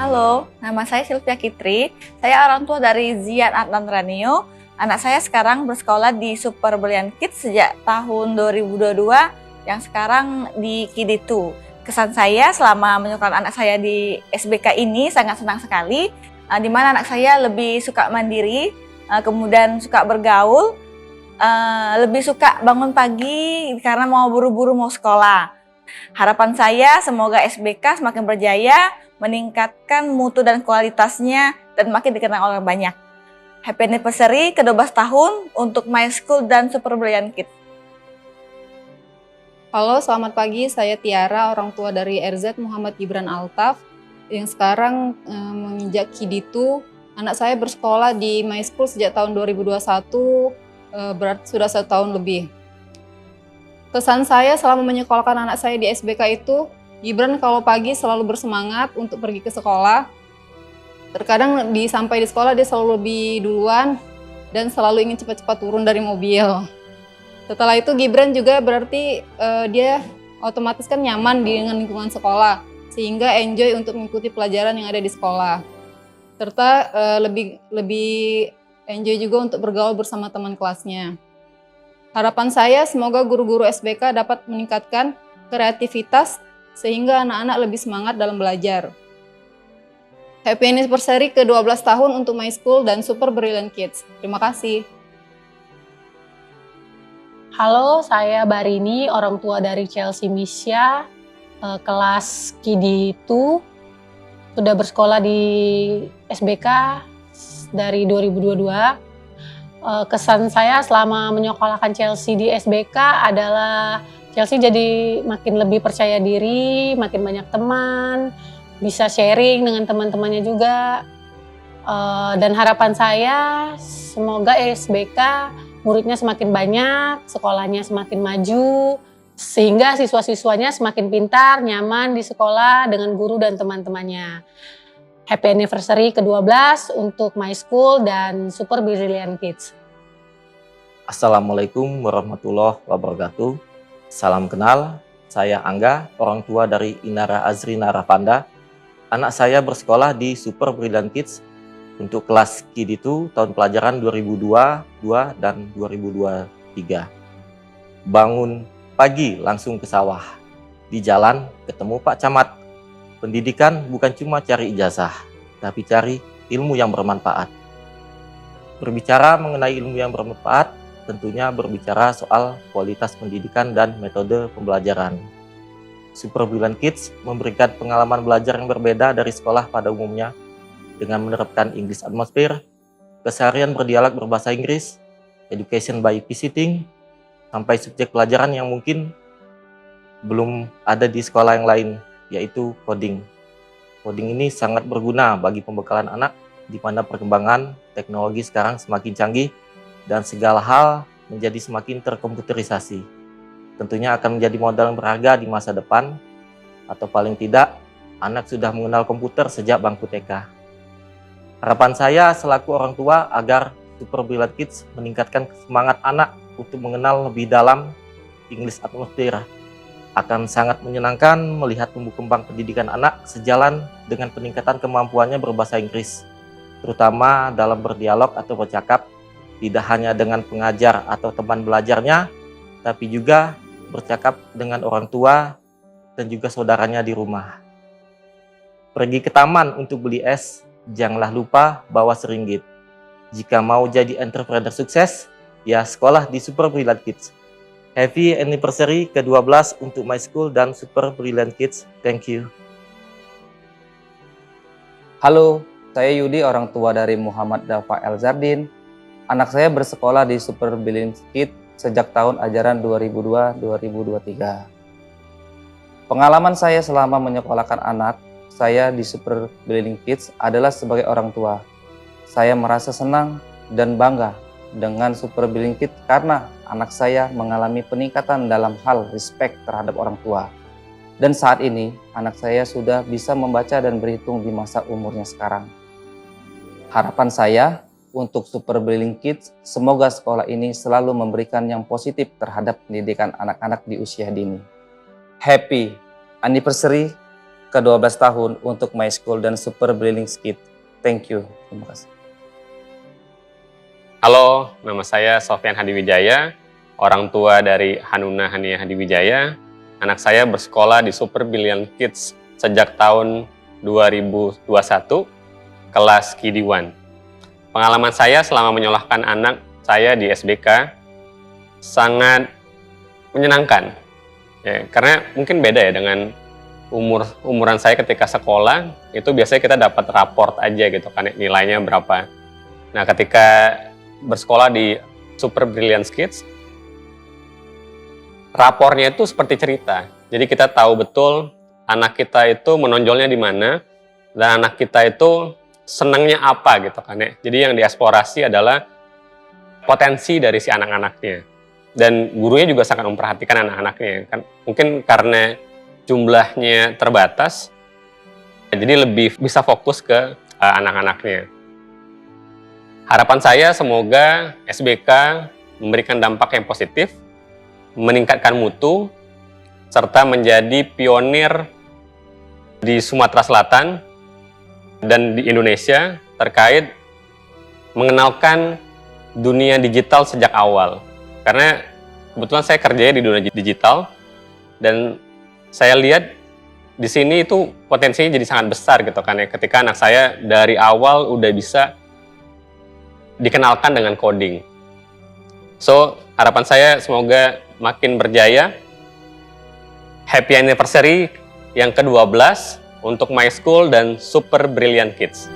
Halo, nama saya Sylvia Kitri. Saya orang tua dari Zian Adnan Ranio. Anak saya sekarang bersekolah di Super Brilliant Kids sejak tahun 2022, yang sekarang di KD2. Kesan saya selama menyekolahkan anak saya di SBK ini sangat senang sekali, di mana anak saya lebih suka mandiri, kemudian suka bergaul, lebih suka bangun pagi karena mau buru-buru mau sekolah. Harapan saya semoga SBK semakin berjaya, meningkatkan mutu dan kualitasnya, dan makin dikenal oleh banyak. Happy anniversary ke-12 tahun untuk My School dan Super Brilliant Kids. Halo, selamat pagi. Saya Tiara, orang tua dari RZ Muhammad Gibran Altaf, yang sekarang menginjak KD2. Anak saya bersekolah di My School sejak tahun 2021, berarti sudah 1 tahun lebih. Kesan saya selama menyekolahkan anak saya di SBK itu, Gibran kalau pagi selalu bersemangat untuk pergi ke sekolah. Terkadang sampai di sekolah dia selalu lebih duluan dan selalu ingin cepat-cepat turun dari mobil. Setelah itu Gibran juga berarti dia otomatis kan nyaman dengan lingkungan sekolah, sehingga enjoy untuk mengikuti pelajaran yang ada di sekolah. Serta lebih enjoy juga untuk bergaul bersama teman kelasnya. Harapan saya semoga guru-guru SBK dapat meningkatkan kreativitas sehingga anak-anak lebih semangat dalam belajar. Happy anniversary ke-12 tahun untuk My School dan Super Brilliant Kids. Terima kasih. Halo, saya Barini, orang tua dari Chelsea Misha, kelas KD2. Sudah bersekolah di SBK dari 2022. Kesan saya selama menyekolahkan Chelsea di SBK adalah Chelsea jadi makin lebih percaya diri, makin banyak teman, bisa sharing dengan teman-temannya juga. Dan harapan saya semoga SBK muridnya semakin banyak, sekolahnya semakin maju, sehingga siswa-siswanya semakin pintar, nyaman di sekolah dengan guru dan teman-temannya. Happy anniversary ke-12 untuk My School dan Super Brilliant Kids. Assalamualaikum warahmatullahi wabarakatuh. Salam kenal, saya Angga, orang tua dari Inara Azrina Rafanda. Anak saya bersekolah di Super Brilliant Kids untuk kelas KD2 tahun pelajaran 2022 dan 2023. Bangun pagi langsung ke sawah. Di jalan ketemu Pak Camat. Pendidikan bukan cuma cari ijazah, tapi cari ilmu yang bermanfaat. Berbicara mengenai ilmu yang bermanfaat, tentunya berbicara soal kualitas pendidikan dan metode pembelajaran. Super Brilliant Kids memberikan pengalaman belajar yang berbeda dari sekolah pada umumnya dengan menerapkan English Atmosphere, keseharian berdialog berbahasa Inggris, education by visiting, sampai subjek pelajaran yang mungkin belum ada di sekolah yang lain, yaitu coding. Coding ini sangat berguna bagi pembekalan anak di mana perkembangan teknologi sekarang semakin canggih dan segala hal menjadi semakin terkomputerisasi. Tentunya akan menjadi modal yang berharga di masa depan, atau paling tidak anak sudah mengenal komputer sejak bangku TK. Harapan saya selaku orang tua agar Super Brilliant Kids meningkatkan semangat anak untuk mengenal lebih dalam English Atmosphere. Akan sangat menyenangkan melihat tumbuh kembang pendidikan anak sejalan dengan peningkatan kemampuannya berbahasa Inggris, terutama dalam berdialog atau bercakap, tidak hanya dengan pengajar atau teman belajarnya, tapi juga bercakap dengan orang tua dan juga saudaranya di rumah. Pergi ke taman untuk beli es, janganlah lupa bawa seringgit. Jika mau jadi entrepreneur sukses, ya sekolah di Super Brilliant Kids. Happy anniversary ke-12 untuk My School dan Super Brilliant Kids. Thank you. Halo, saya Yudi, orang tua dari Muhammad Dafa El Zardin. Anak saya bersekolah di Super Brilliant Kids sejak tahun ajaran 2002-2023. Pengalaman saya selama menyekolahkan anak saya di Super Brilliant Kids adalah sebagai orang tua. Saya merasa senang dan bangga dengan Super Brilliant Kids karena anak saya mengalami peningkatan dalam hal respect terhadap orang tua. Dan saat ini, anak saya sudah bisa membaca dan berhitung di masa umurnya sekarang. Harapan saya untuk Super Brilliant Kids, semoga sekolah ini selalu memberikan yang positif terhadap pendidikan anak-anak di usia dini. Happy anniversary ke-12 tahun untuk My School dan Super Brilliant Kids. Thank you. Terima kasih. Halo, nama saya Sofyan Hadiwijaya, orang tua dari Hanuna Hania Hadiwijaya. Anak saya bersekolah di Super Brilliant Kids sejak tahun 2021, kelas KD 1. Pengalaman saya selama menyekolahkan anak saya di SBK sangat menyenangkan. Ya, karena mungkin beda ya dengan umuran saya ketika sekolah, itu biasanya kita dapat raport aja gitu kan, nilainya berapa. Nah, ketika bersekolah di Super Brilliant Kids, rapornya itu seperti cerita. Jadi kita tahu betul anak kita itu menonjolnya di mana, dan anak kita itu senangnya apa gitu kan ya. Jadi yang dieksplorasi adalah potensi dari si anak-anaknya. Dan gurunya juga sangat memperhatikan anak-anaknya. Kan mungkin karena jumlahnya terbatas, jadi lebih bisa fokus ke anak-anaknya. Harapan saya semoga SBK memberikan dampak yang positif, meningkatkan mutu, serta menjadi pionir di Sumatera Selatan dan di Indonesia terkait mengenalkan dunia digital sejak awal. Karena kebetulan saya kerjanya di dunia digital, dan saya lihat di sini itu potensinya jadi sangat besar gitu kan ya, ketika anak saya dari awal udah bisa dikenalkan dengan coding. So, harapan saya semoga makin berjaya. Happy anniversary yang ke-12 untuk My School dan Super Brilliant Kids.